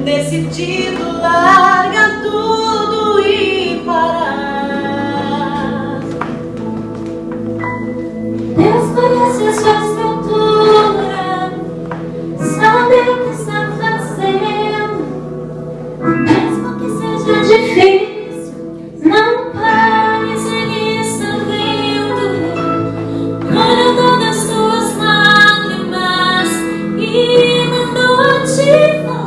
Decidido, larga tudo e parar. Deus conhece a sua estrutura, sabe o que está fazendo. Mesmo que seja difícil, não pare, segue está vendo. Olha todas as tuas lágrimas e mandou a te falar.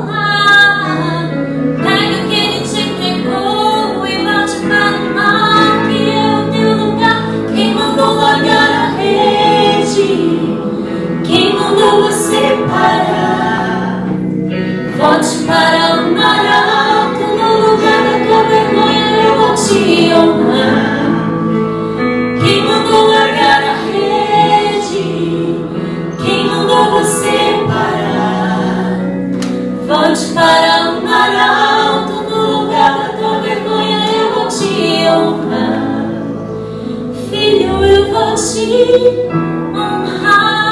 Pega o que ele te entregou e volte para o mar, que é o teu lugar. Quem mandou largar a rede? Quem mandou você parar? Volte para o mar alto, no lugar da tua vergonha eu vou te honrar. Quem mandou largar a rede? Quem mandou você parar? Volte para o mar alto, no lugar da tua vergonha eu vou te honrar. Filho, eu vou te honrar.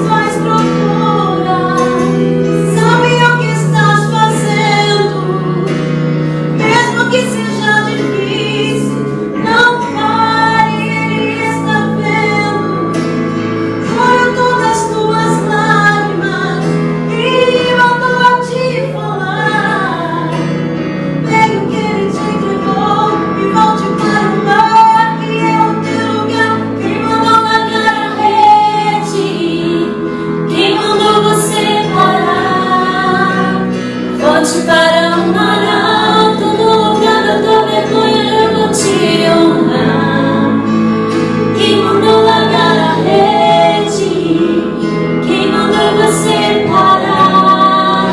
Sua estrutura, sabe o que estás fazendo. Mesmo que seja difícil, não pare, ele está vendo. Olha todas as tuas lágrimas e mandou a te falar. Pegue o que ele te entregou e volte para o mar, que é o teu lugar. Quem mandou largar a rede? Quem mandou você parar? Volte para o mar alto, no lugar da tua vergonha eu vou te honrar. Quem mandou largar a rede? Quem mandou você parar?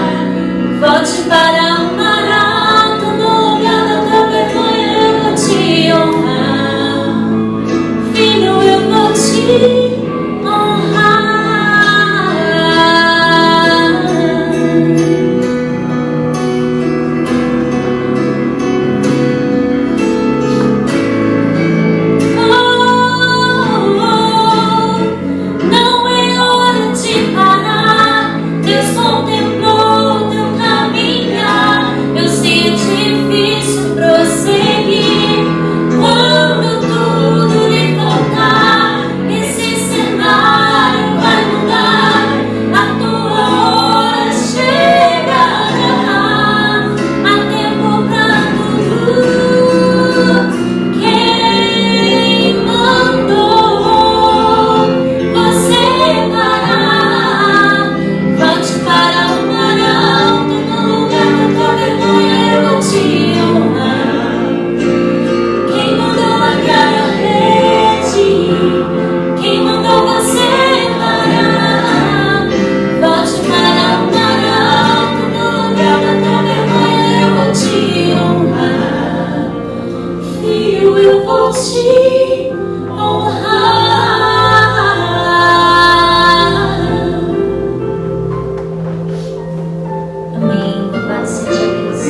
Volte para o mar alto, no lugar da tua vergonha eu vou te honrar. Filho, eu vou te honrar. Não é hora de parar. Deus contemplou teu caminhar. Eu sei é difícil prosseguir. Quando tudo lhe faltar, esse cenário vai mudar. A tua hora chegará. Há tempo pra tudo. Quem mandou você parar? Volte para o mar alto, no lugar da tua vergonha eu vou te honrar. Quem mandou largar a rede? Quem mandou você parar? Volte para o mar alto, no lugar da tua vergonha eu vou te honrar. Filho, eu vou te honrar. Amém. Louvado seja Deus.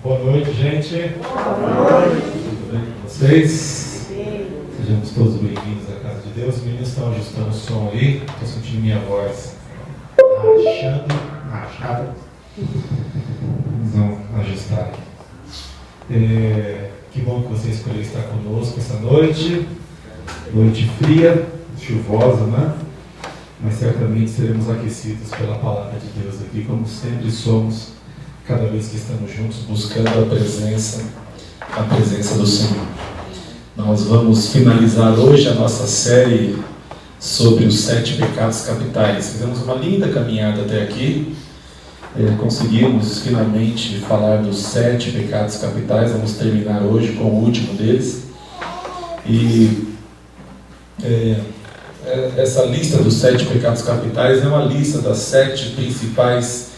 Boa noite, gente. Tudo bem com vocês? Sejamos todos bem-vindos à casa de Deus. Os meninos estão ajustando o som aí. Estou sentindo minha voz rachada. Eles vão ajustar. Que bom que você escolheu estar conosco essa noite. Noite fria, chuvosa, né? Mas certamente seremos aquecidos pela palavra de Deus aqui, como sempre somos, cada vez que estamos juntos buscando a presença do Senhor. Nós vamos finalizar hoje a nossa série sobre os 7 pecados capitais. Fizemos uma linda caminhada até aqui. Conseguimos finalmente falar dos 7 pecados capitais. Vamos terminar hoje com o último deles. E essa lista dos 7 pecados capitais é uma lista das 7 principais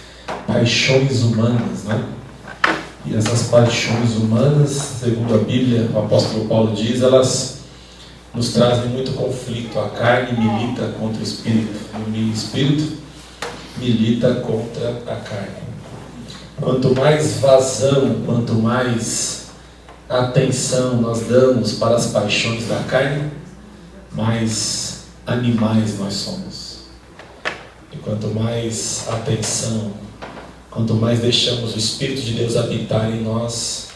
paixões humanas, né? E essas paixões humanas, segundo a Bíblia, o apóstolo Paulo diz, elas nos trazem muito conflito. A carne milita contra o espírito, e o espírito milita contra a carne. Quanto mais vazão, quanto mais atenção nós damos para as paixões da carne, mais animais nós somos. E quanto mais atenção, quanto mais deixamos o Espírito de Deus habitar em nós,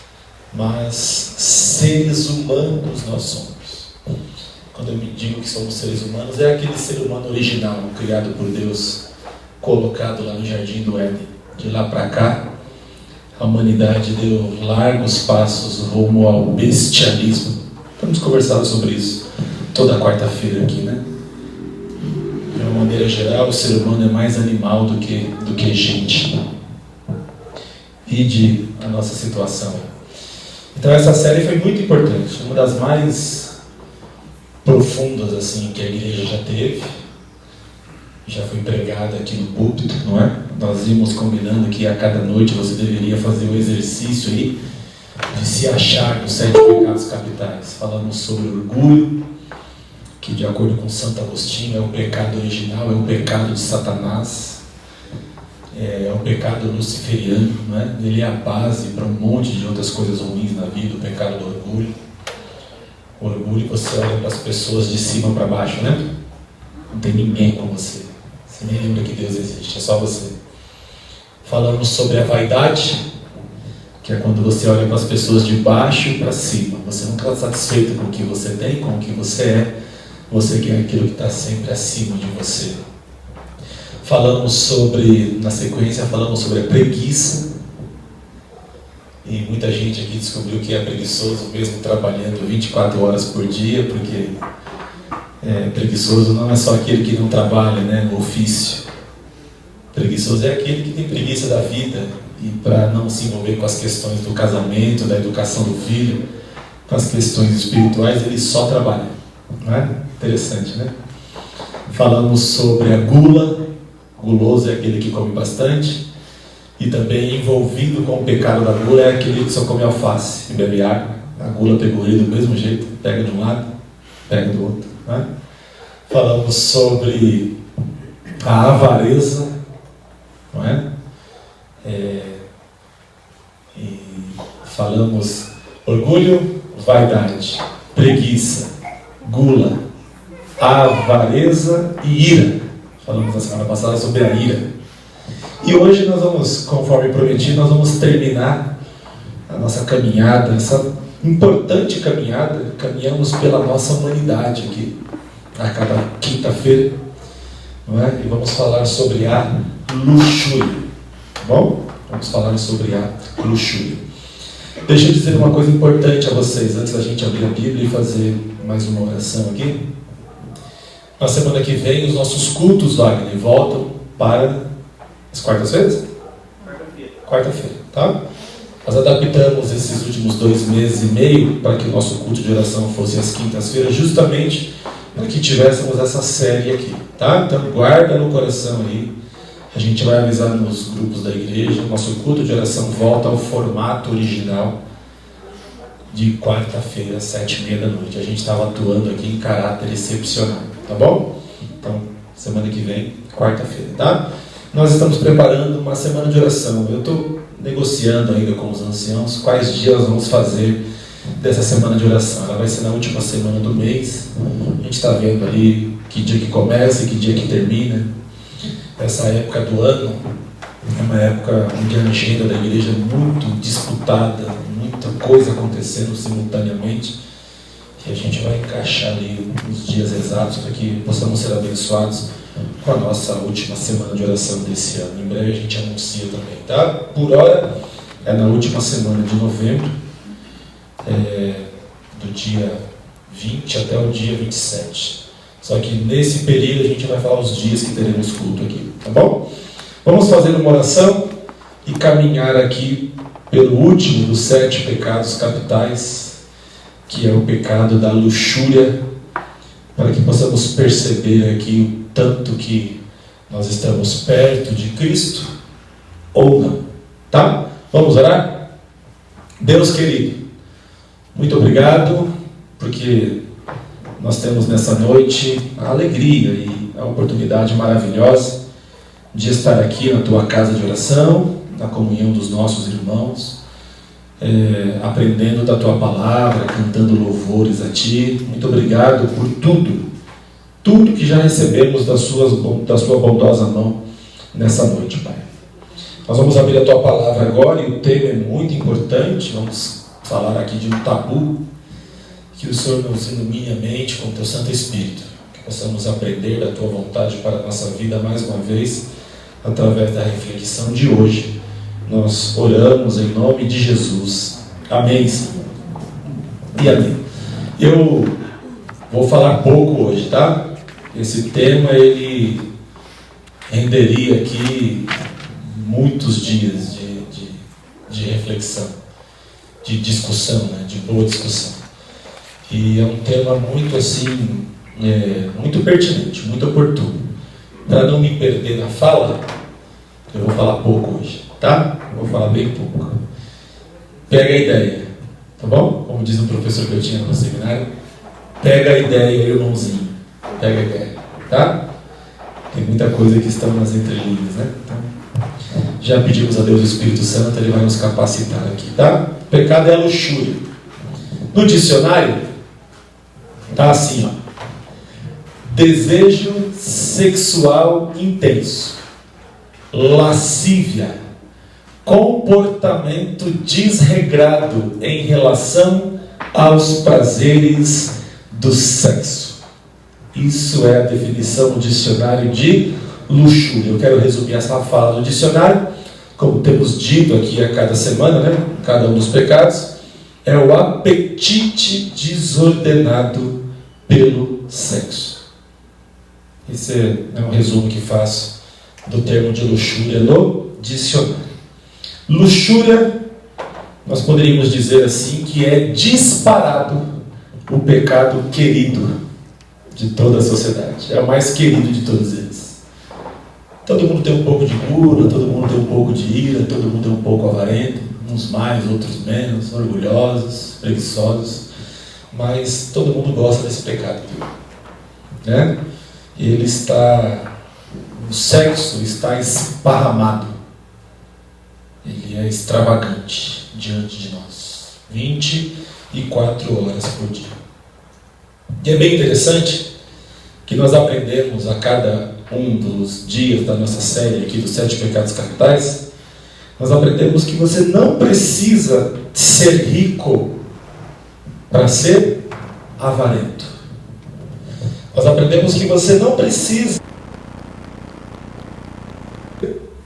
mais seres humanos nós somos. Quando eu me digo que somos seres humanos, é aquele ser humano original, criado por Deus, colocado lá no Jardim do Éden. De lá para cá, a humanidade deu largos passos rumo ao bestialismo. Estamos conversando sobre isso toda quarta-feira aqui, né? De uma maneira geral, o ser humano é mais animal do que gente. Vide a nossa situação. Então essa série foi muito importante, uma das mais profundas assim que a igreja já teve. Já foi pregada aqui no púlpito, não é? Nós íamos combinando que a cada noite você deveria fazer o exercício aí de se achar nos 7 pecados capitais. Falamos sobre orgulho, que de acordo com Santo Agostinho é o pecado original, é o pecado de Satanás. É o pecado luciferiano, não é? Ele é a base para um monte de outras coisas ruins na vida, o pecado do orgulho. O orgulho, você olha para as pessoas de cima para baixo, né? Não tem ninguém com você. Você nem lembra que Deus existe, é só você. Falamos sobre a vaidade, que é quando você olha para as pessoas de baixo para cima. Você nunca está satisfeito com o que você tem, com o que você é. Você quer aquilo que está sempre acima de você. Falamos sobre, na sequência, falamos sobre a preguiça. E muita gente aqui descobriu que é preguiçoso mesmo trabalhando 24 horas por dia, porque preguiçoso não é só aquele que não trabalha, né, no ofício. Preguiçoso é aquele que tem preguiça da vida e para não se envolver com as questões do casamento, da educação do filho, com as questões espirituais, ele só trabalha. Não é? Interessante, né? Falamos sobre a gula. Guloso é aquele que come bastante. E também envolvido com o pecado da gula é aquele que só come alface e bebe água. A gula pegou ele do mesmo jeito, pega de um lado, pega do outro, né? Falamos sobre a avareza, não é? E falamos orgulho, vaidade, preguiça, gula, avareza e ira. Falamos na semana passada sobre a ira. E hoje nós vamos, conforme prometido, nós vamos terminar a nossa caminhada, essa importante caminhada. Caminhamos pela nossa humanidade aqui, a cada quinta-feira, não é? E vamos falar sobre a luxúria, tá bom? Vamos falar sobre a luxúria. Deixa eu dizer uma coisa importante a vocês, antes da gente abrir a Bíblia e fazer mais uma oração aqui. Na semana que vem, os nossos cultos, Wagner, voltam para as quartas-feiras? Quarta-feira, tá? Nós adaptamos esses últimos 2 meses e meio para que o nosso culto de oração fosse às quintas-feiras, justamente para que tivéssemos essa série aqui, tá? Então, guarda no coração aí. A gente vai avisar nos grupos da igreja. Nosso culto de oração volta ao formato original de quarta-feira, às 7h30 da noite. A gente estava atuando aqui em caráter excepcional. Tá bom? Então, semana que vem, quarta-feira, tá? Nós estamos preparando uma semana de oração. Eu estou negociando ainda com os anciãos quais dias nós vamos fazer dessa semana de oração. Ela vai ser na última semana do mês. A gente está vendo ali que dia que começa e que dia que termina. Essa época do ano é uma época onde a agenda da igreja é muito disputada, muita coisa acontecendo simultaneamente. E a gente vai encaixar ali os dias exatos para que possamos ser abençoados com a nossa última semana de oração desse ano. Em breve a gente anuncia também, tá? Por hora, é na última semana de novembro, do dia 20 até o dia 27. Só que nesse período a gente vai falar os dias que teremos culto aqui, tá bom? Vamos fazer uma oração e caminhar aqui pelo último dos 7 pecados capitais, que é o pecado da luxúria, para que possamos perceber aqui o tanto que nós estamos perto de Cristo ou não, tá? Vamos orar? Deus querido, muito obrigado, porque nós temos nessa noite a alegria e a oportunidade maravilhosa de estar aqui na Tua casa de oração, na comunhão dos nossos irmãos, aprendendo da Tua palavra, cantando louvores a Ti. Muito obrigado por tudo que já recebemos da Sua bondosa mão nessa noite, Pai. Nós vamos abrir a Tua palavra agora e o tema é muito importante. Vamos falar aqui de um tabu. Que o Senhor nos ilumine a mente com o Teu Santo Espírito, que possamos aprender da Tua vontade para a nossa vida mais uma vez, através da reflexão de hoje. Nós oramos em nome de Jesus. Amém, Senhor. E amém. Eu vou falar pouco hoje, tá? Esse tema, ele renderia aqui muitos dias de reflexão, de discussão, né? De boa discussão. E é um tema muito assim, muito pertinente, muito oportuno. Para não me perder na fala, eu vou falar pouco hoje, tá? Eu vou falar bem pouco. Pega a ideia, tá bom? Como diz um professor que eu tinha no seminário, pega a ideia, irmãozinho. Pega a ideia, tá? Tem muita coisa que estão nas entrelinhas, né? Então, já pedimos a Deus o Espírito Santo, Ele vai nos capacitar aqui, tá? Pecado é a luxúria. No dicionário, tá assim, ó. Desejo sexual intenso, lascívia, comportamento desregrado em relação aos prazeres do sexo. Isso é a definição do dicionário de luxúria. Eu quero resumir essa fala do dicionário, como temos dito aqui a cada semana, né? Cada um dos pecados, é o apetite desordenado pelo sexo. Esse é um resumo que faço do termo de luxúria no dicionário. Luxúria, nós poderíamos dizer assim, que é disparado o pecado querido de toda a sociedade. É o mais querido de todos eles. Todo mundo tem um pouco de gula, todo mundo tem um pouco de ira, todo mundo é um pouco avarento, uns mais, outros menos, orgulhosos, preguiçosos, mas todo mundo gosta desse pecado, né? O sexo está esparramado, ele é extravagante diante de nós, 24 horas por dia. E é bem interessante que nós aprendemos a cada um dos dias da nossa série aqui dos 7 pecados capitais, nós aprendemos que você não precisa ser rico para ser avarento. Nós aprendemos que você não precisa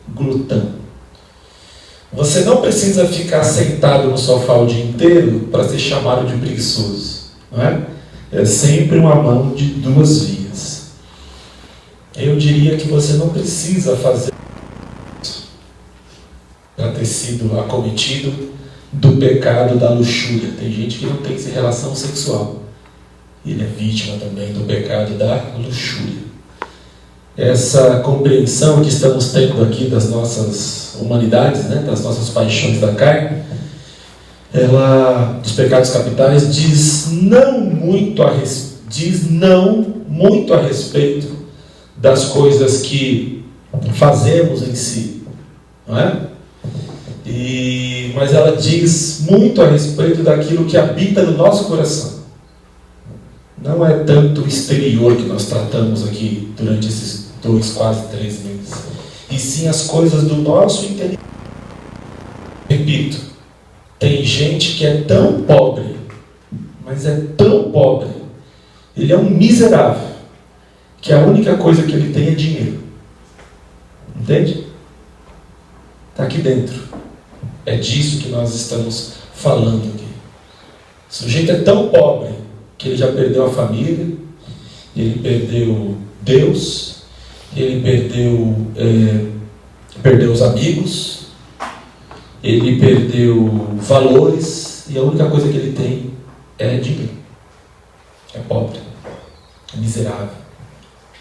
glutão. Você não precisa ficar sentado no sofá o dia inteiro para ser chamado de preguiçoso, não é? É sempre uma mão de 2 vias. Eu diria que você não precisa fazer isso para ter sido acometido do pecado da luxúria. Tem gente que não tem relação sexual. Ele é vítima também do pecado da luxúria. Essa compreensão que estamos tendo aqui das nossas humanidades, né, das nossas paixões da carne, ela, dos pecados capitais, diz não muito a respeito das coisas que fazemos em si, não é? Mas ela diz muito a respeito daquilo que habita no nosso coração. Não é tanto o exterior que nós tratamos aqui durante esses 2, quase 3 meses, e sim as coisas do nosso interior. Repito, tem gente que é tão pobre, mas é tão pobre, ele é um miserável, que a única coisa que ele tem é dinheiro. Entende? Está aqui dentro. É disso que nós estamos falando aqui. O sujeito é tão pobre que ele já perdeu a família, ele perdeu Deus, ele perdeu os amigos, ele perdeu valores, e a única coisa que ele tem é dinheiro. É pobre, é miserável,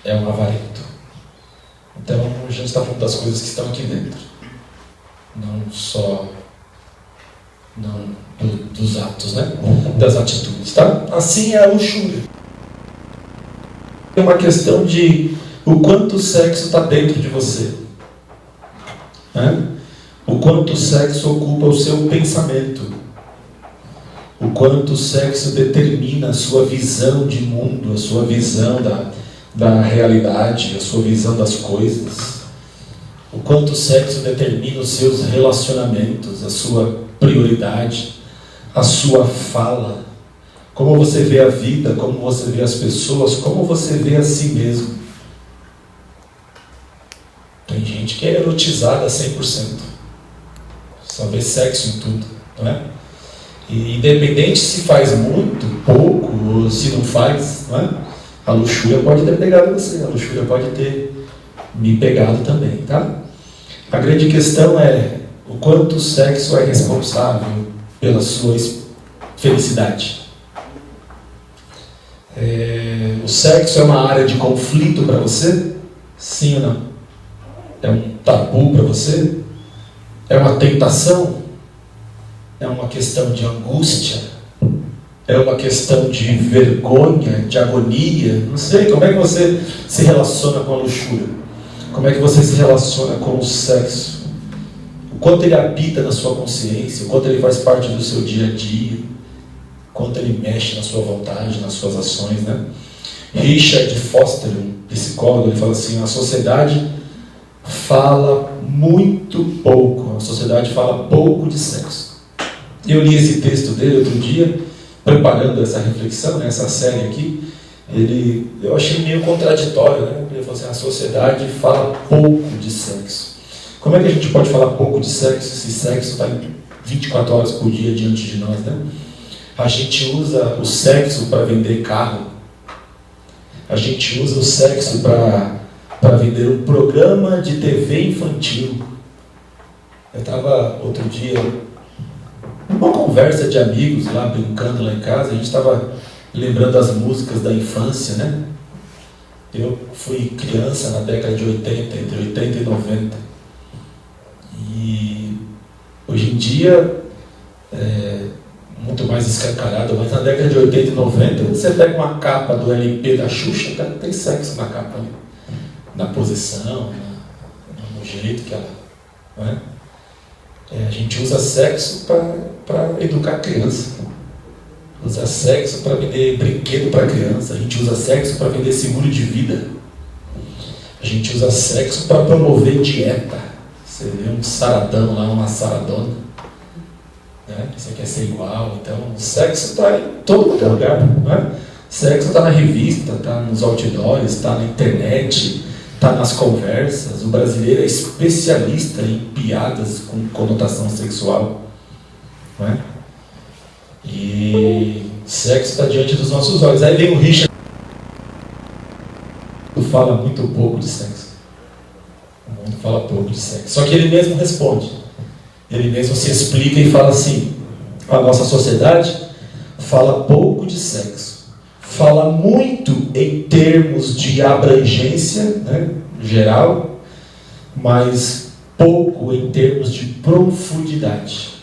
é um avarento. Então a gente está falando das coisas que estão aqui dentro, não só dos atos, né? Das atitudes, tá? Assim é a luxúria. É uma questão de o quanto o sexo está dentro de você, né? O quanto o sexo ocupa o seu pensamento, o quanto o sexo determina a sua visão de mundo, a sua visão da realidade, a sua visão das coisas, o quanto o sexo determina os seus relacionamentos, a sua prioridade, a sua fala, como você vê a vida, como você vê as pessoas, como você vê a si mesmo. Tem gente que é erotizada 100%, só vê sexo em tudo, não é? E independente se faz muito, pouco, ou se não faz, não é? A luxúria pode ter pegado você, a luxúria pode ter me pegado também, tá? A grande questão é o quanto o sexo é responsável pela sua felicidade. O sexo é uma área de conflito para você? Sim ou não? É um tabu para você? É uma tentação? É uma questão de angústia? É uma questão de vergonha, de agonia? Não sei, como é que você se relaciona com a luxúria? Como é que você se relaciona com o sexo? O quanto ele habita na sua consciência, o quanto ele faz parte do seu dia a dia, o quanto ele mexe na sua vontade, nas suas ações, né? Richard Foster, um psicólogo, ele fala assim: a sociedade fala muito pouco, a sociedade fala pouco de sexo. Eu li esse texto dele outro dia, preparando essa reflexão, né, essa série aqui. Eu achei meio contraditório, né? Ele falou assim: a sociedade fala pouco de sexo. Como é que a gente pode falar pouco de sexo se sexo está 24 horas por dia diante de nós, né? A gente usa o sexo para vender carro. A gente usa o sexo para vender um programa de TV infantil. Eu estava outro dia numa conversa de amigos lá, brincando lá em casa, a gente estava lembrando das músicas da infância, né? Eu fui criança na década de 80, entre 80 e 90. E hoje em dia muito mais escancarado, mas na década de 80 e 90 você pega uma capa do LP da Xuxa, cara, tem sexo na capa ali, na posição, no jeito que ela, não é? A gente usa sexo para educar a criança, usa sexo para vender brinquedo para criança, a gente usa sexo para vender seguro de vida, a gente usa sexo para promover dieta. Você vê um saradão lá, uma saradona, né? Você quer ser igual, então o sexo está em todo lugar, né? O sexo está na revista, está nos outdoors, está na internet, está nas conversas. O brasileiro é especialista em piadas com conotação sexual, não é? E sexo está diante dos nossos olhos. Aí vem o Richard, fala muito pouco de sexo. O mundo fala pouco de sexo. Só que ele mesmo responde. Ele mesmo se explica e fala assim: a nossa sociedade fala pouco de sexo. Fala muito em termos de abrangência, né, geral, mas pouco em termos de profundidade.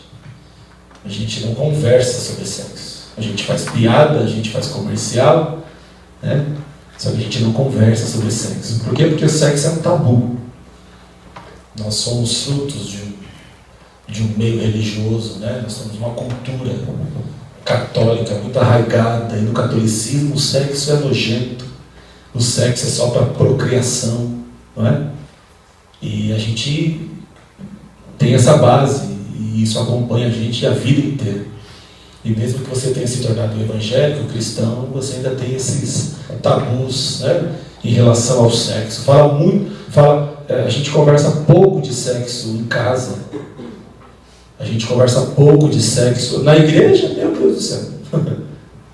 A gente não conversa sobre sexo. A gente faz piada, a gente faz comercial, né? Só que a gente não conversa sobre sexo. Por quê? Porque o sexo é um tabu. Nós somos frutos de um meio religioso, né? Nós temos uma cultura católica muito arraigada, e no catolicismo o sexo é nojento, o sexo é só para procriação, não é? E a gente tem essa base, e isso acompanha a gente a vida inteira. E mesmo que você tenha se tornado evangélico, cristão, você ainda tem esses tabus, né, em relação ao sexo. A gente conversa pouco de sexo em casa. A gente conversa pouco de sexo na igreja, meu Deus do céu.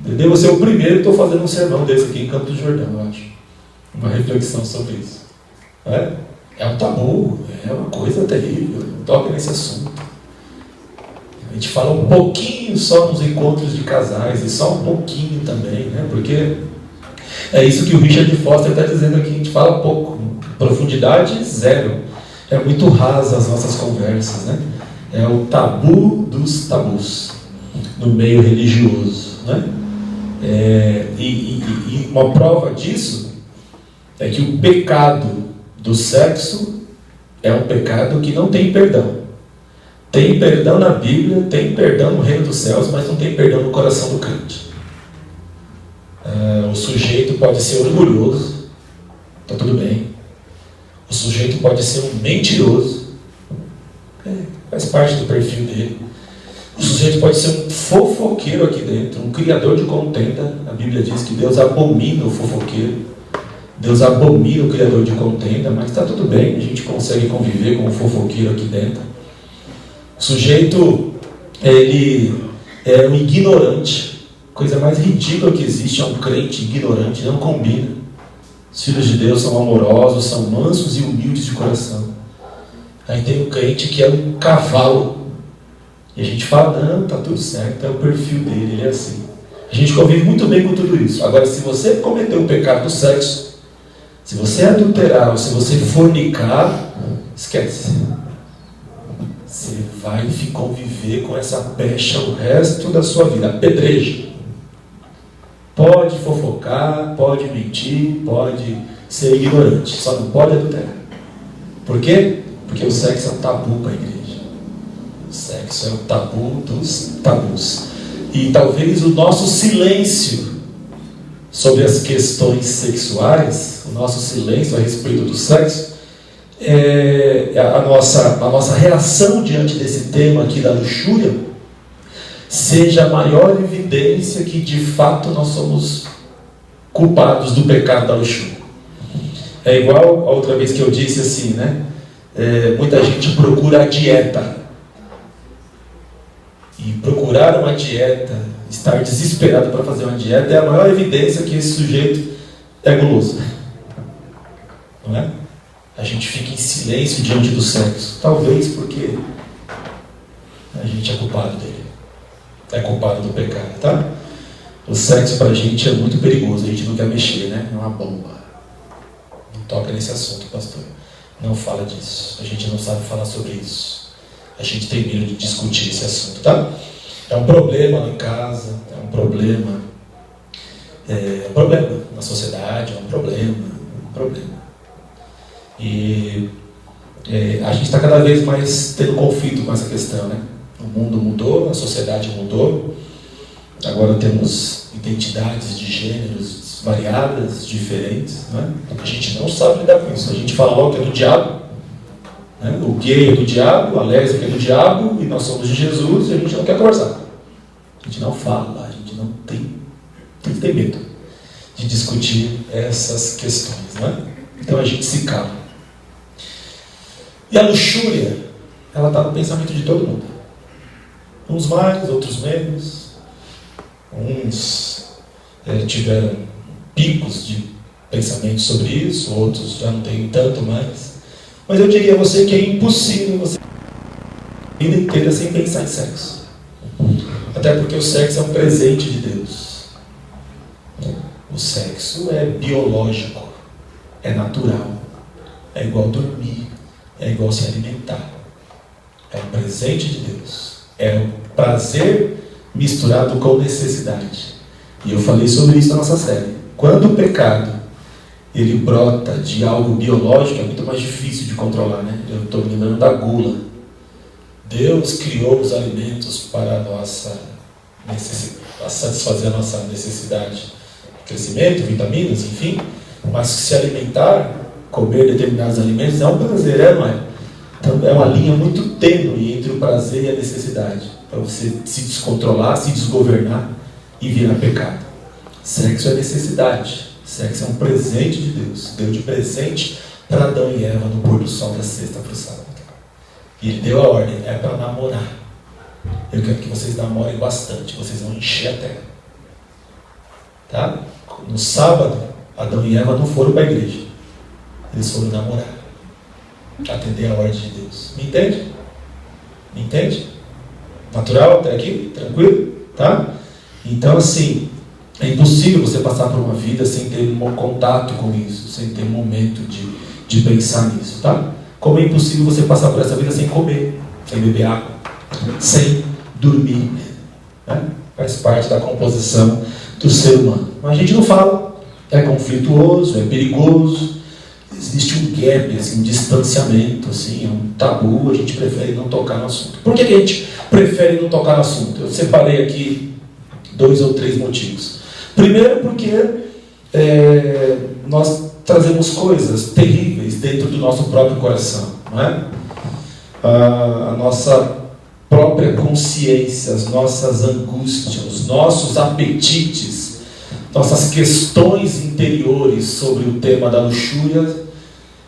Devo ser o primeiro que estou fazendo um sermão desse aqui em Campos do Jordão, eu acho. Uma reflexão sobre isso. É um tabu, é uma coisa terrível, não toca nesse assunto. A gente fala um pouquinho só nos encontros de casais, e só um pouquinho também, né? Porque é isso que o Richard Foster está dizendo aqui, a gente fala pouco, profundidade zero. É muito rasa as nossas conversas, né? É o tabu dos tabus no meio religioso, né? E uma prova disso é que o pecado do sexo é um pecado que não tem perdão. Tem perdão na Bíblia, tem perdão no reino dos céus, mas não tem perdão no coração do crente. O sujeito pode ser orgulhoso, está tudo bem. O sujeito pode ser um mentiroso, faz parte do perfil dele. O sujeito pode ser um fofoqueiro aqui dentro, um criador de contenda. A Bíblia diz que Deus abomina o fofoqueiro, Deus abomina o criador de contenda, mas está tudo bem, a gente consegue conviver com o fofoqueiro aqui dentro. O sujeito, ele é um ignorante. A coisa mais ridícula que existe é um crente ignorante, não combina. Os filhos de Deus são amorosos, são mansos e humildes de coração. Aí tem um crente que é um cavalo. E a gente fala, não, está tudo certo, é o perfil dele, ele é assim. A gente convive muito bem com tudo isso. Agora, se você cometer o pecado do sexo, se você adulterar, ou se você fornicar, esquece. Você vai conviver com essa pecha o resto da sua vida, apedreja. Pode fofocar, pode mentir, pode ser ignorante, só não pode adulterar. Por quê? Porque o sexo é um tabu para a igreja. O sexo é o tabu dos tabus. E talvez o nosso silêncio sobre as questões sexuais, o nosso silêncio a respeito do sexo, a nossa reação diante desse tema aqui da luxúria, seja a maior evidência que de fato nós somos culpados do pecado da luxúria. É igual a outra vez que eu disse assim, né? Muita gente procura a dieta. E procurar uma dieta, estar desesperado para fazer uma dieta, é a maior evidência que esse sujeito é guloso. Não é? A gente fica em silêncio diante do sexo. Talvez porque a gente é culpado dele. É culpado do pecado, tá? O sexo para a gente é muito perigoso. A gente não quer mexer, né? É uma bomba. Não toca nesse assunto, pastor. Não fala disso. A gente não sabe falar sobre isso. A gente tem medo de discutir esse assunto, tá? É um problema lá em casa, é um problema na sociedade, é um problema. E a gente está cada vez mais tendo conflito com essa questão, né? O mundo mudou, a sociedade mudou. Agora temos identidades de gêneros variadas, diferentes, né? A gente não sabe lidar com isso. A gente fala logo que é do diabo. O gay é do diabo, a lésbica é do diabo, e nós somos de Jesus, e a gente não quer conversar. A gente não fala, a gente não tem que ter medo de discutir essas questões, né? Então a gente se cala. E a luxúria, ela está no pensamento de todo mundo. Uns mais, outros menos. Uns tiveram picos de pensamento sobre isso, outros já não têm tanto mais. Mas eu diria a você que é impossível você a vida inteira sem pensar em sexo. Até porque o sexo é um presente de Deus. O sexo é biológico, é natural, é igual dormir, é igual se alimentar. É um presente de Deus. É um prazer misturado com necessidade. E eu falei sobre isso na nossa série. Quando o pecado ele brota de algo biológico, é muito mais difícil de controlar, né? Eu estou me lembrando da gula. Deus criou os alimentos para satisfazer a nossa necessidade de crescimento, vitaminas, enfim. Mas se alimentar, comer determinados alimentos, é um prazer, não é? Então é uma linha muito tênue entre o prazer e a necessidade, para você se descontrolar, se desgovernar e virar pecado. Sexo é necessidade. Sexo é um presente de Deus. Deu de presente para Adão e Eva no pôr do sol da sexta para o sábado. E ele deu a ordem, é para namorar. Eu quero que vocês namorem bastante, vocês vão encher a terra. Tá? No sábado, Adão e Eva não foram para a igreja. Eles foram namorar. Atender a ordem de Deus. Me entende? Me entende? Natural até aqui? Tranquilo? Tá? Então, assim, é impossível você passar por uma vida sem ter um contato com isso, sem ter um momento de pensar nisso, tá? Como é impossível você passar por essa vida sem comer, sem beber água, sem dormir, né? Faz parte da composição do ser humano. Mas a gente não fala, é conflituoso, é perigoso, existe um gap, assim, um distanciamento, assim, é um tabu, a gente prefere não tocar no assunto. Por que a gente prefere não tocar no assunto? Eu separei aqui 2 ou 3 motivos. Primeiro, porque nós trazemos coisas terríveis dentro do nosso próprio coração, não é? A nossa própria consciência, as nossas angústias, os nossos apetites, nossas questões interiores sobre o tema da luxúria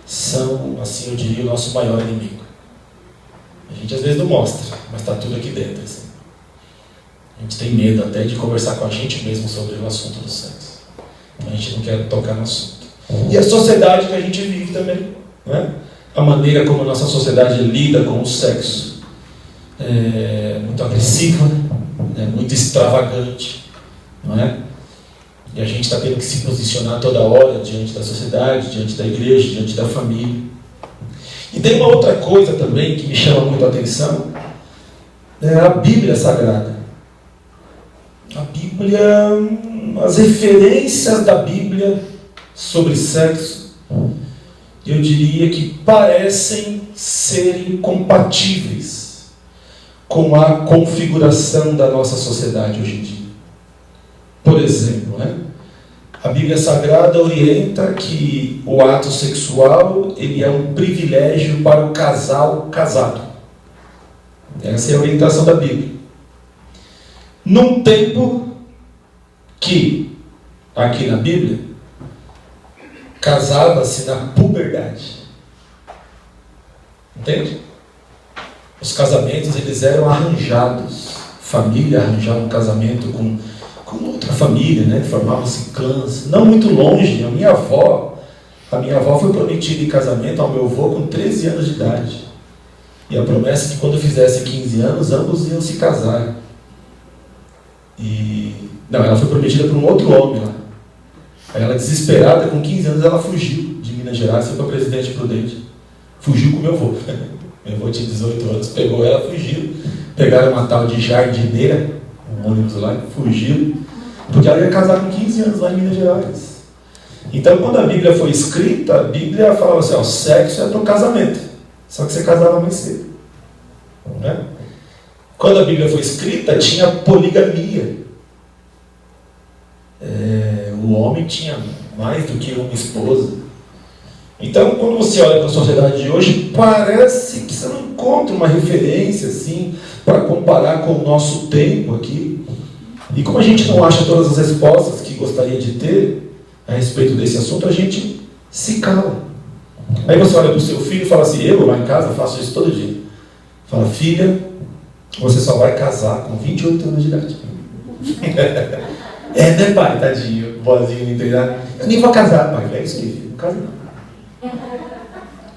são, assim eu diria, o nosso maior inimigo. A gente às vezes não mostra, mas está tudo aqui dentro. Assim. A gente tem medo até de conversar com a gente mesmo sobre o assunto do sexo. A gente não quer tocar no assunto. E a sociedade que a gente vive também, né? A maneira como a nossa sociedade lida com o sexo é muito agressiva, é muito extravagante, não é? E a gente está tendo que se posicionar toda hora diante da sociedade, diante da igreja, diante da família. E tem uma outra coisa também que me chama muito a atenção, é a Bíblia Sagrada. A Bíblia, as referências da Bíblia sobre sexo, eu diria que parecem serem compatíveis com a configuração da nossa sociedade hoje em dia. Por exemplo, né? A Bíblia Sagrada orienta que o ato sexual ele é um privilégio para o casal casado. Essa é a orientação da Bíblia. Num tempo que, aqui na Bíblia, casava-se na puberdade. Entende? Os casamentos eles eram arranjados. Família arranjava um casamento com outra família, né? Formavam-se clãs. Não muito longe, a minha avó foi prometida em casamento ao meu avô com 13 anos de idade. E a promessa é que quando fizesse 15 anos, ambos iam se casar. Não, ela foi prometida por um outro homem lá. Aí ela, desesperada, com 15 anos, ela fugiu de Minas Gerais, foi para Presidente Prudente. Fugiu com meu avô. Meu avô tinha 18 anos, pegou ela, fugiu. Pegaram uma tal de jardineira, um ônibus lá, fugiu. Porque ela ia casar com 15 anos lá em Minas Gerais. Então, quando a Bíblia foi escrita, a Bíblia falava assim, o sexo é para o casamento. Só que você casava mais cedo. Né? Quando a Bíblia foi escrita, tinha poligamia. O homem tinha mais do que uma esposa. Então, quando você olha para a sociedade de hoje, parece que você não encontra uma referência assim para comparar com o nosso tempo aqui. E como a gente não acha todas as respostas que gostaria de ter a respeito desse assunto, a gente se cala. Aí você olha para o seu filho e fala assim, eu lá em casa faço isso todo dia. Fala, filha, você só vai casar com 28 anos de idade. Né, pai? Tadinho, boazinho, não entende nada. Eu nem vou casar, pai. É isso que filho, não casa não.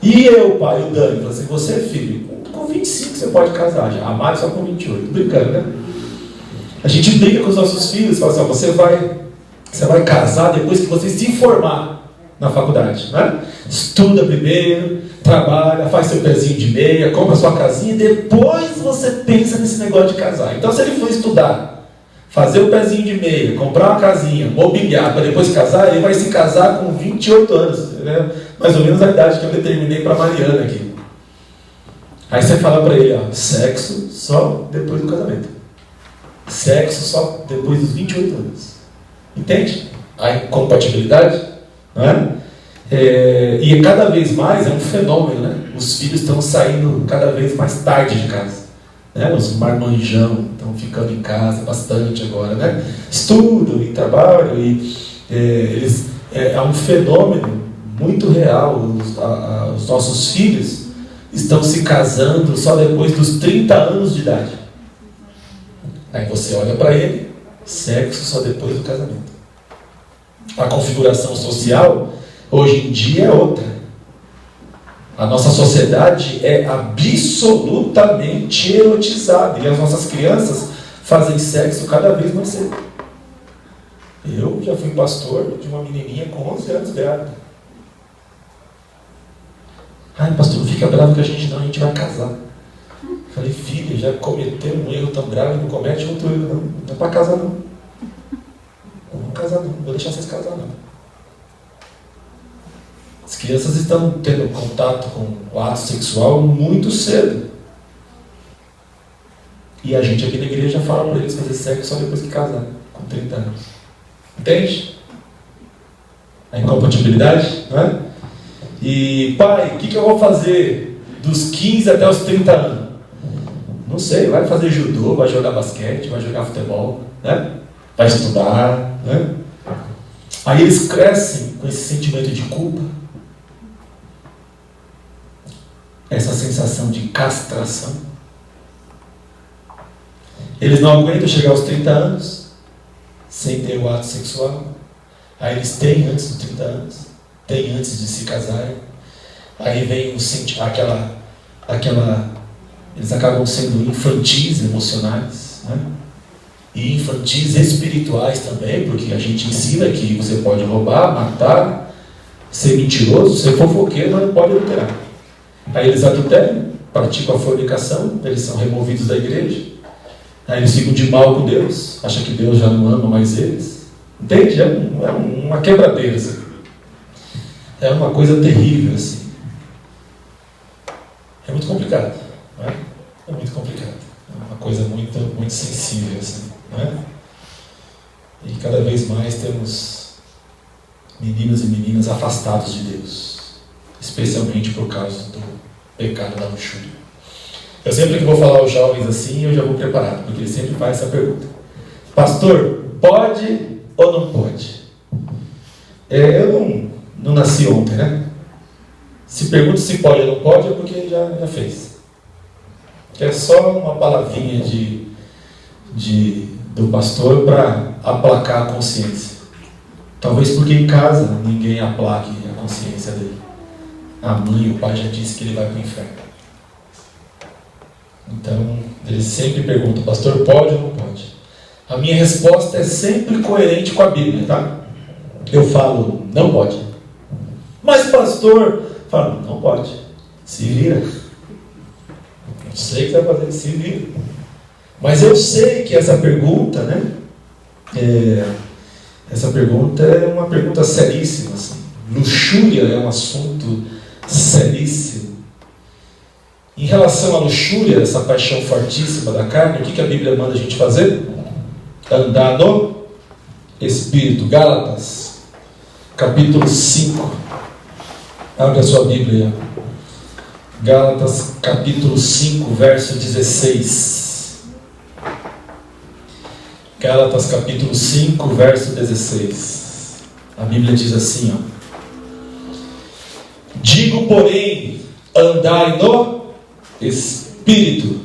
E eu, pai, o Dani, fala assim, você, filho, com 25 você pode casar já. A Mari só com 28. Brincando, né? A gente briga com os nossos filhos, fala assim, você vai casar depois que você se formar na faculdade, né? Estuda primeiro, trabalha, faz seu pezinho de meia, compra sua casinha e depois você pensa nesse negócio de casar. Então, se ele for estudar, fazer o pezinho de meia, comprar uma casinha, mobiliar, para depois casar, ele vai se casar com 28 anos, né? Mais ou menos a idade que eu determinei para a Mariana aqui. Aí você fala para ele, sexo só depois do casamento. Sexo só depois dos 28 anos. Entende? A incompatibilidade, não é? E cada vez mais é um fenômeno, né? Os filhos estão saindo cada vez mais tarde de casa, né? Os marmanjão estão ficando em casa bastante agora, né? Estudam e trabalham e é um fenômeno muito real. Os nossos filhos estão se casando só depois dos 30 anos de idade. Aí você olha para ele, sexo só depois do casamento. A configuração social hoje em dia é outra. A nossa sociedade é absolutamente erotizada e as nossas crianças fazem sexo cada vez mais cedo. Eu já fui pastor de uma menininha com 11 anos grávida. Ai, pastor, não fica bravo que a gente vai casar. Falei, filha, já cometeu um erro tão grave, não comete outro erro, não. Não é para casar, não. Não vou casar, não. Não vou deixar vocês casar, não. As crianças estão tendo contato com o ato sexual muito cedo. E a gente aqui na igreja fala para eles fazer sexo só depois que casar, com 30 anos. Entende? A incompatibilidade, não é? E, pai, o que eu vou fazer dos 15 até os 30 anos? Não sei, vai fazer judô, vai jogar basquete, vai jogar futebol, né? Vai estudar, né? Aí eles crescem com esse sentimento de culpa, essa sensação de castração. Eles não aguentam chegar aos 30 anos sem ter o ato sexual. Aí eles têm antes dos 30 anos, têm antes de se casarem. Aí vem eles acabam sendo infantis emocionais, né? E infantis espirituais também, porque a gente ensina que você pode roubar, matar, ser mentiroso, ser fofoqueiro, mas não pode adulterar. Aí eles adulteram, praticam a fornicação, eles são removidos da igreja. Aí eles ficam de mal com Deus, acham que Deus já não ama mais eles. Entende? É uma quebradeira. É uma coisa terrível, assim. É muito complicado. Não é? É muito complicado. É uma coisa muito, muito sensível, assim. Não é? E cada vez mais temos meninos e meninas afastados de Deus, especialmente por causa do pecado da luxúria. Eu sempre que vou falar aos jovens assim, eu já vou preparado, porque eles sempre fazem essa pergunta: pastor, pode ou não pode? Eu não nasci ontem, né? Se pergunta se pode ou não pode, é porque já fez. Que é só uma palavrinha do pastor para aplacar a consciência. Talvez porque em casa ninguém aplaque a consciência dele. A mãe e o pai já disse que ele vai para o inferno. Então, eles sempre perguntam: pastor, pode ou não pode? A minha resposta é sempre coerente com a Bíblia, tá? Eu falo, não pode. Mas pastor, falo, não pode. Se vira. Não sei o que você vai fazer, se vira. Mas eu sei que essa pergunta, né? Essa pergunta é uma pergunta seríssima, assim. Luxúria é um assunto seríssimo. Em relação à luxúria, essa paixão fortíssima da carne, o que a Bíblia manda a gente fazer? Andar no Espírito. Gálatas, capítulo 5. Abre a sua Bíblia. Gálatas, capítulo 5, verso 16. Gálatas, capítulo 5, verso 16. A Bíblia diz assim, ó: digo, porém, andai no Espírito,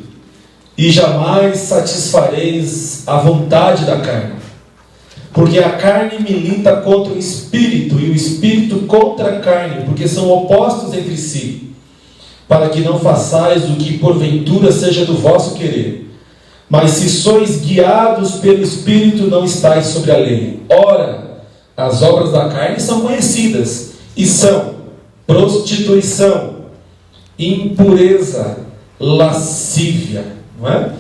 e jamais satisfareis a vontade da carne, porque a carne milita contra o Espírito, e o Espírito contra a carne, porque são opostos entre si, para que não façais o que porventura seja do vosso querer. Mas se sois guiados pelo Espírito, não estáis sobre a lei. Ora, as obras da carne são conhecidas, e são prostituição, impureza, lascívia, não é?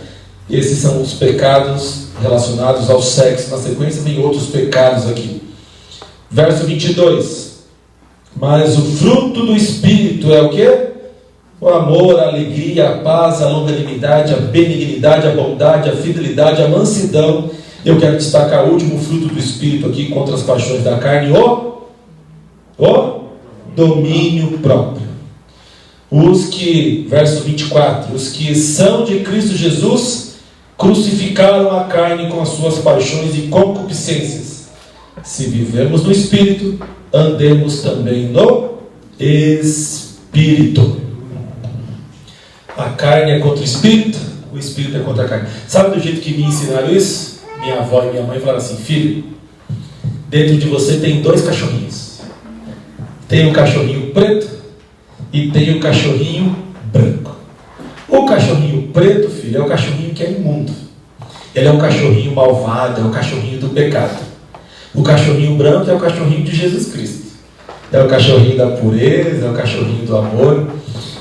Esses são os pecados relacionados ao sexo. Na sequência vem outros pecados aqui. Verso 22. Mas o fruto do Espírito é o quê? O amor, a alegria, a paz, a longanimidade, a benignidade, a bondade, a fidelidade, a mansidão. Eu quero destacar o último fruto do Espírito aqui contra as paixões da carne: o domínio próprio. Verso 24, os que são de Cristo Jesus crucificaram a carne com as suas paixões e concupiscências. Se vivemos no Espírito, andemos também no Espírito. A carne é contra o Espírito é contra a carne. Sabe do jeito que me ensinaram isso? Minha avó e minha mãe falaram assim: filho, dentro de você tem dois cachorrinhos. Tem o cachorrinho preto e tem o cachorrinho branco. O cachorrinho preto, filho, é o cachorrinho que é imundo. Ele é o cachorrinho malvado, é o cachorrinho do pecado. O cachorrinho branco é o cachorrinho de Jesus Cristo. É o cachorrinho da pureza, é o cachorrinho do amor.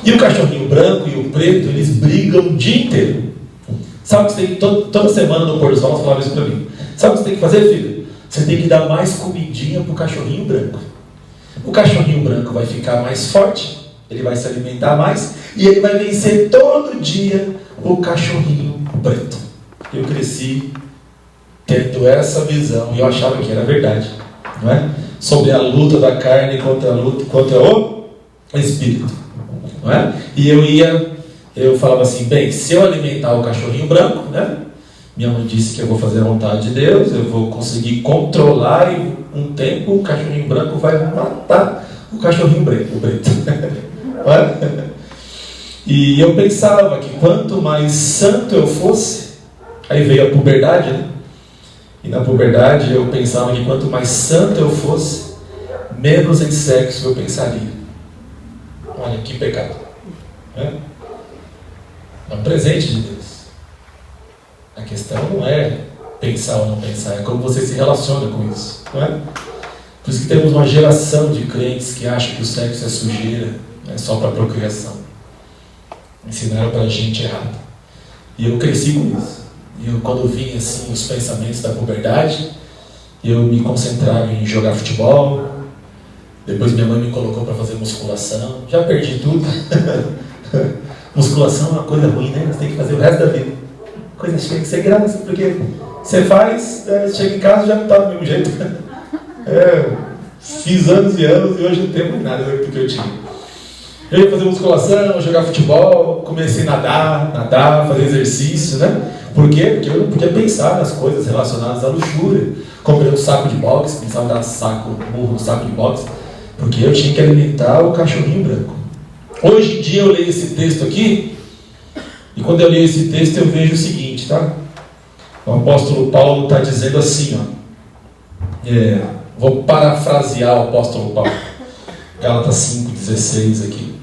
E o cachorrinho branco e o preto, eles brigam o dia inteiro. Sabe o que você tem, toda semana no pôr do sol, você falava isso para mim. Sabe o que você tem que fazer, filho? Você tem que dar mais comidinha para o cachorrinho branco. O cachorrinho branco vai ficar mais forte, ele vai se alimentar mais e ele vai vencer todo dia o cachorrinho preto. Eu cresci tendo essa visão e eu achava que era verdade, não é? Sobre a luta da carne contra o espírito, não é? E eu falava assim, bem, se eu alimentar o cachorrinho branco, né? Minha mãe disse que eu vou fazer a vontade de Deus, eu vou conseguir controlar e um tempo o cachorrinho branco vai matar o cachorrinho preto. Não é? E eu pensava que quanto mais santo eu fosse, aí veio a puberdade, né? E na puberdade eu pensava que quanto mais santo eu fosse, menos em sexo eu pensaria. Olha que pecado. É um presente de Deus. A questão não é pensar ou não pensar, é como você se relaciona com isso. Não é? Por isso que temos uma geração de crentes que acham que o sexo é sujeira, é só para procriação. Ensinaram para a gente errado. E eu cresci com isso. E eu, quando vinha assim, os pensamentos da puberdade, eu me concentrava em jogar futebol. Depois minha mãe me colocou para fazer musculação. Já perdi tudo. Musculação é uma coisa ruim, né? Você tem que fazer o resto da vida. Coisa que tem que ser graça, porque você faz, chega em casa e já não está do mesmo jeito. Fiz anos e anos e hoje não tenho mais nada do que eu tinha. Eu ia fazer musculação, jogar futebol, comecei a nadar, fazer exercício, né? Por quê? Porque eu não podia pensar nas coisas relacionadas à luxúria. Comprei um saco de boxe, pensava em dar murro no saco de boxe, porque eu tinha que alimentar o cachorrinho branco. Hoje em dia eu leio esse texto aqui, e quando eu leio esse texto eu vejo o seguinte, tá? O apóstolo Paulo está dizendo assim, ó. Vou parafrasear o apóstolo Paulo. Gálatas 5,16 aqui.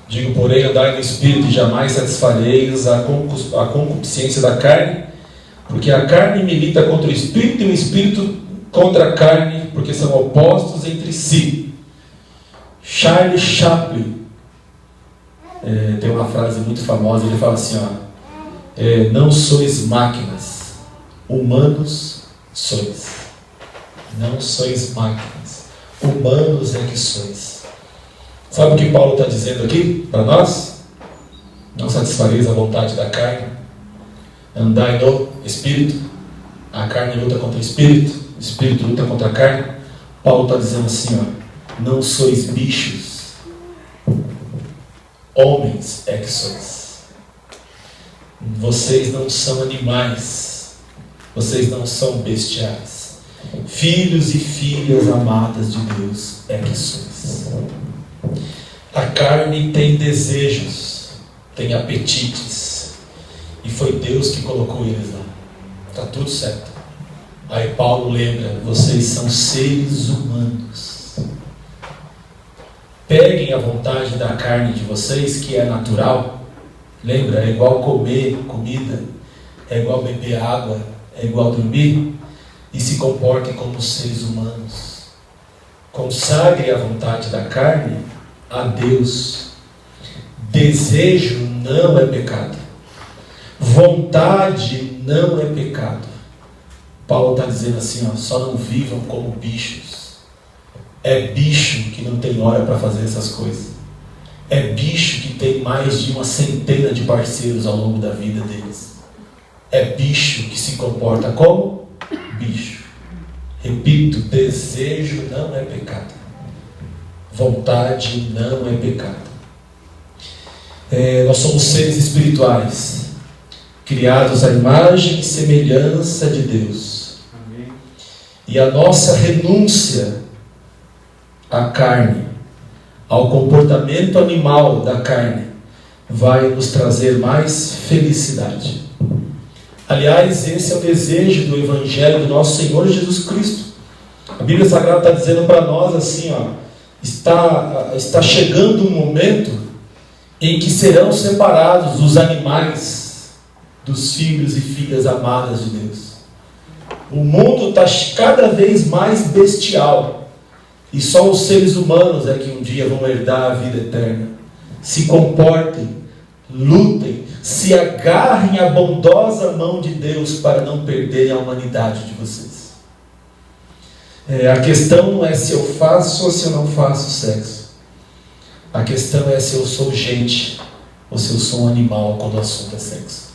Digo, porém, andai no Espírito e jamais satisfareis a concupiscência da carne, porque a carne milita contra o Espírito e o Espírito contra a carne, porque são opostos entre si. Charles Chaplin tem uma frase muito famosa, ele fala assim, não sois máquinas, humanos sois. Não sois máquinas, humanos é que sois. Sabe o que Paulo está dizendo aqui para nós? Não satisfareis a vontade da carne, andai no Espírito. A carne luta contra o Espírito luta contra a carne. Paulo está dizendo assim, não sois bichos, homens é que sois. Vocês não são animais, vocês não são bestiais. Filhos e filhas amadas de Deus é que sois. A carne tem desejos, tem apetites, e foi Deus que colocou eles lá. Está tudo certo. Aí Paulo lembra, vocês são seres humanos. Peguem a vontade da carne de vocês, que é natural. Lembra, é igual comer comida, é igual beber água, é igual dormir. E se comportem como seres humanos. Consagre a vontade da carne a Deus. Desejo não é pecado. Vontade não é pecado. Paulo está dizendo assim, só não vivam como bichos. É bicho que não tem hora para fazer essas coisas. É bicho que tem mais de 100 de parceiros ao longo da vida deles. É bicho que se comporta como bicho. Repito, desejo não é pecado. Vontade não é pecado. Nós somos seres espirituais, criados à imagem e semelhança de Deus. Amém. E a nossa renúncia à carne, ao comportamento animal da carne, vai nos trazer mais felicidade. Aliás, esse é o desejo do Evangelho do nosso Senhor Jesus Cristo. A Bíblia Sagrada está dizendo para nós assim, ó, está chegando um momento em que serão separados os animais dos filhos e filhas amadas de Deus. O mundo está cada vez mais bestial e só os seres humanos é que um dia vão herdar a vida eterna. Se comportem, lutem, se agarrem à bondosa mão de Deus para não perderem a humanidade de vocês. A questão não é se eu faço ou se eu não faço sexo. A questão é se eu sou gente ou se eu sou um animal quando o assunto é sexo.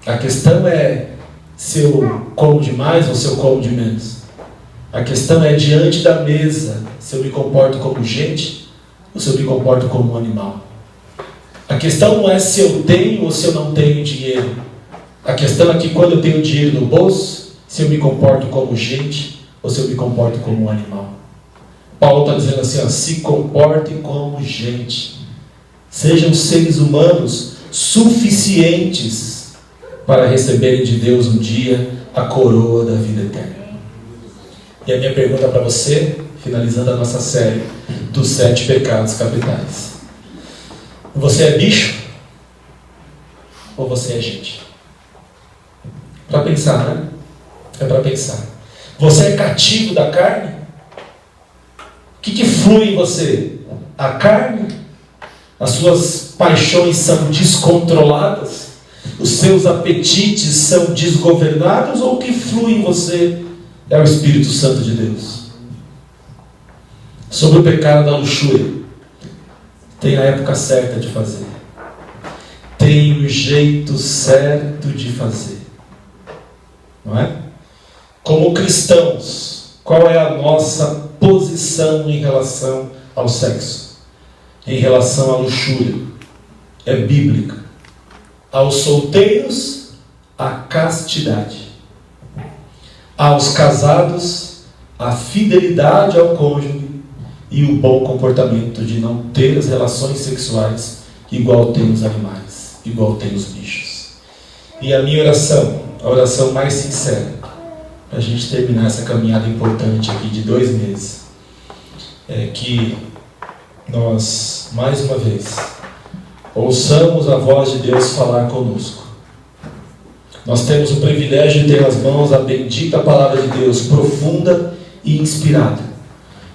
A questão é se eu como demais ou se eu como de menos. A questão é diante da mesa se eu me comporto como gente ou se eu me comporto como um animal. A questão não é se eu tenho ou se eu não tenho dinheiro. A questão é que quando eu tenho dinheiro no bolso, se eu me comporto como gente ou se eu me comporto como um animal. Paulo está dizendo assim, ó, se comportem como gente. Sejam seres humanos suficientes para receberem de Deus um dia a coroa da vida eterna. E a minha pergunta para você, finalizando a nossa série dos 7 pecados capitais. Você é bicho? Ou você é gente? Para pensar, né? É para pensar. Você é cativo da carne? O que flui em você? A carne? As suas paixões são descontroladas? Os seus apetites são desgovernados? Ou o que flui em você é o Espírito Santo de Deus? Sobre o pecado da luxúria. Tem a época certa de fazer. Tem o jeito certo de fazer. Não é? Como cristãos, qual é a nossa posição em relação ao sexo? Em relação à luxúria? É bíblica. Aos solteiros, a castidade. Aos casados, a fidelidade ao cônjuge e o bom comportamento de não ter as relações sexuais igual tem os animais, igual tem os bichos. E a minha oração, a oração mais sincera, para a gente terminar essa caminhada importante aqui de 2 meses, é que nós, mais uma vez, ouçamos a voz de Deus falar conosco. Nós temos o privilégio de ter nas mãos a bendita palavra de Deus, profunda e inspirada.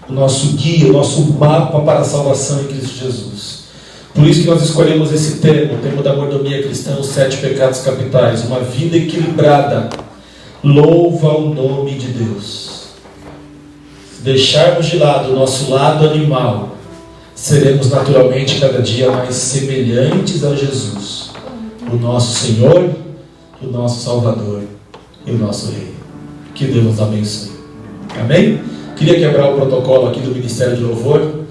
O nosso guia, o nosso mapa para a salvação em Cristo Jesus. Por isso que nós escolhemos esse tema, o tema da mordomia cristã, os 7 pecados capitais. Uma vida equilibrada. Louva o nome de Deus. Se deixarmos de lado o nosso lado animal, seremos naturalmente cada dia mais semelhantes a Jesus, o nosso Senhor, o nosso Salvador e o nosso Rei. Que Deus nos abençoe. Amém? Queria quebrar o protocolo aqui do Ministério de Louvor.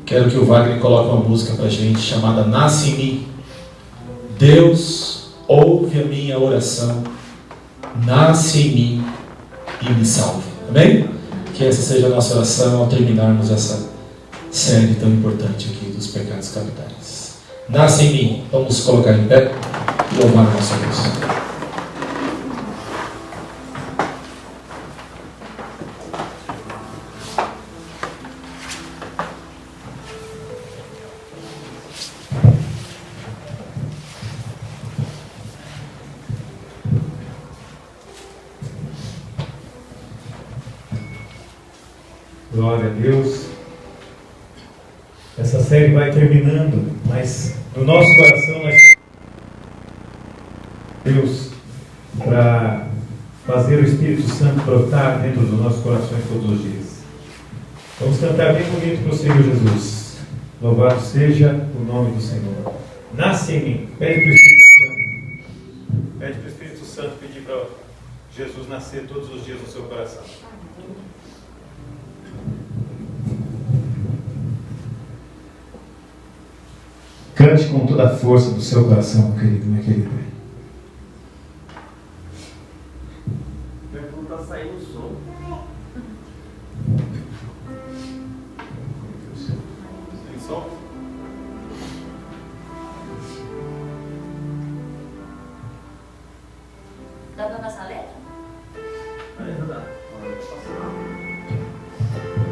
Quero que o Wagner coloque uma música para a gente chamada Nasce em Mim. Deus, ouve a minha oração, nasce em mim e me salve. Amém? Que essa seja a nossa oração ao terminarmos essa série tão importante aqui dos pecados capitais. Nasce em mim. Vamos colocar em pé e louvar a nossa Deus. Glória a Deus. Essa série vai terminando, mas no nosso coração nós Deus para fazer o Espírito Santo brotar dentro dos nossos corações todos os dias. Vamos cantar bem bonito para o Senhor Jesus. Louvado seja o nome do Senhor. Nasce em mim. Pede para o Espírito Santo. Pede para o Espírito Santo pedir para Jesus nascer todos os dias no seu coração. Cante com toda a força do seu coração, meu querido, minha querida. Não está saindo o som. Tem som? Dá para passar a letra? Ainda dá.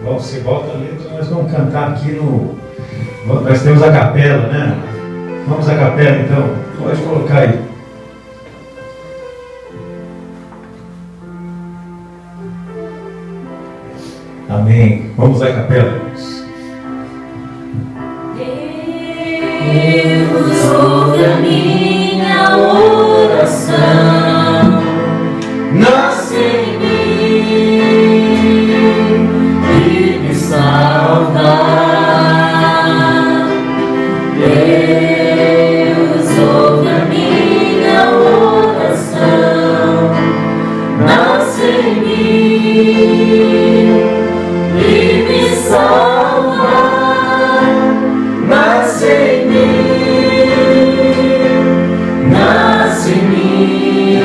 Você volta a letra, nós vamos cantar aqui no... Nós temos a capela, né? Vamos à capela então. Pode colocar aí. Amém. Vamos à capela, irmãos. Deus, ouve a minha oração, nasce em mim e me salva. Deus, ouve a minha oração, nasce em mim e me salva. Nasce em mim, nasce em mim,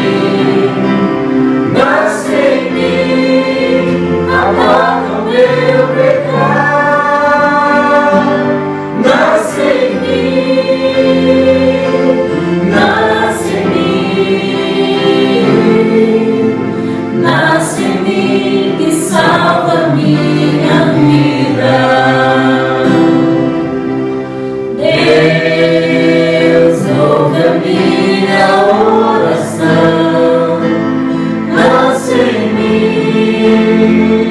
nasce em mim, apaga o meu pecado. Nasce em mim, nasce em mim, nasce em mim e salva minha vida. Deus, ouve a minha oração, nasce em mim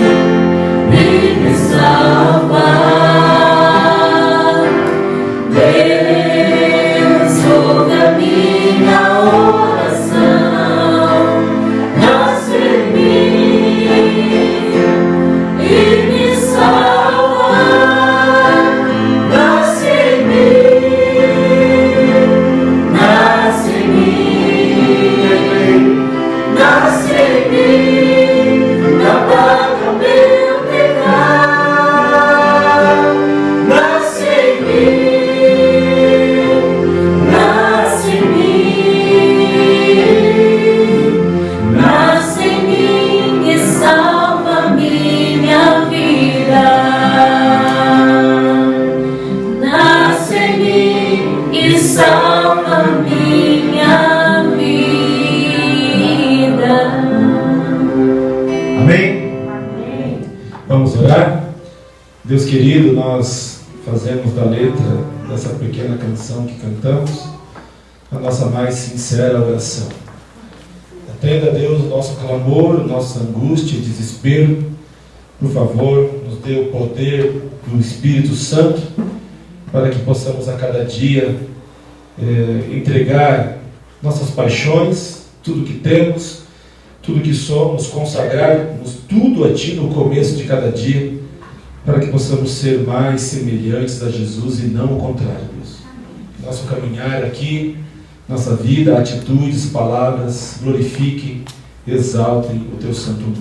e me salva. Deus, ouve a minha oração, nasce em mim e me salva. Nasce em mim, nasce em mim, nasce em mim, apaga o meu pecado. Nasce em mim, nasce em mim, nasce em mim e salva minha vida. Nasce em mim e salva minha vida. Amém? Vamos orar? Deus querido, nós fazemos da letra dessa pequena canção que cantamos a nossa mais sincera oração. Atenda, Deus, o nosso clamor, nossa angústia e desespero. Por favor, nos dê o poder do Espírito Santo para que possamos a cada dia entregar nossas paixões, tudo que temos, tudo que somos, consagrarmos tudo a Ti no começo de cada dia, para que possamos ser mais semelhantes a Jesus e não o contrário, Deus. Nosso caminhar aqui, nossa vida, atitudes, palavras, glorifiquem, exaltem o Teu santo nome.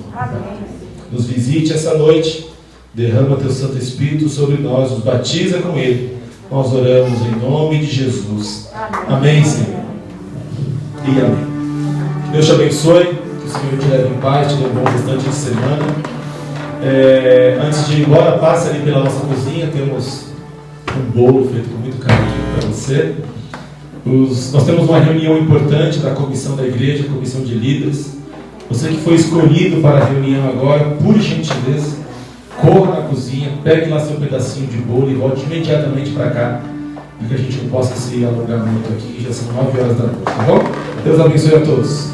Nos visite essa noite, derrama Teu Santo Espírito sobre nós, nos batiza com Ele. Nós oramos em nome de Jesus. Amém, Senhor. E amém. Que Deus te abençoe, que o Senhor te leve em paz, te dê um bom restante de semana. Antes de ir embora, passe ali pela nossa cozinha, temos um bolo feito com muito carinho para você. Nós temos uma reunião importante da comissão da igreja, comissão de líderes. Você que foi escolhido para a reunião agora, por gentileza, corra na cozinha, pegue lá seu pedacinho de bolo e volte imediatamente para cá, e que a gente não possa se alongar muito aqui, já são 9 horas da noite, tá bom? Deus abençoe a todos.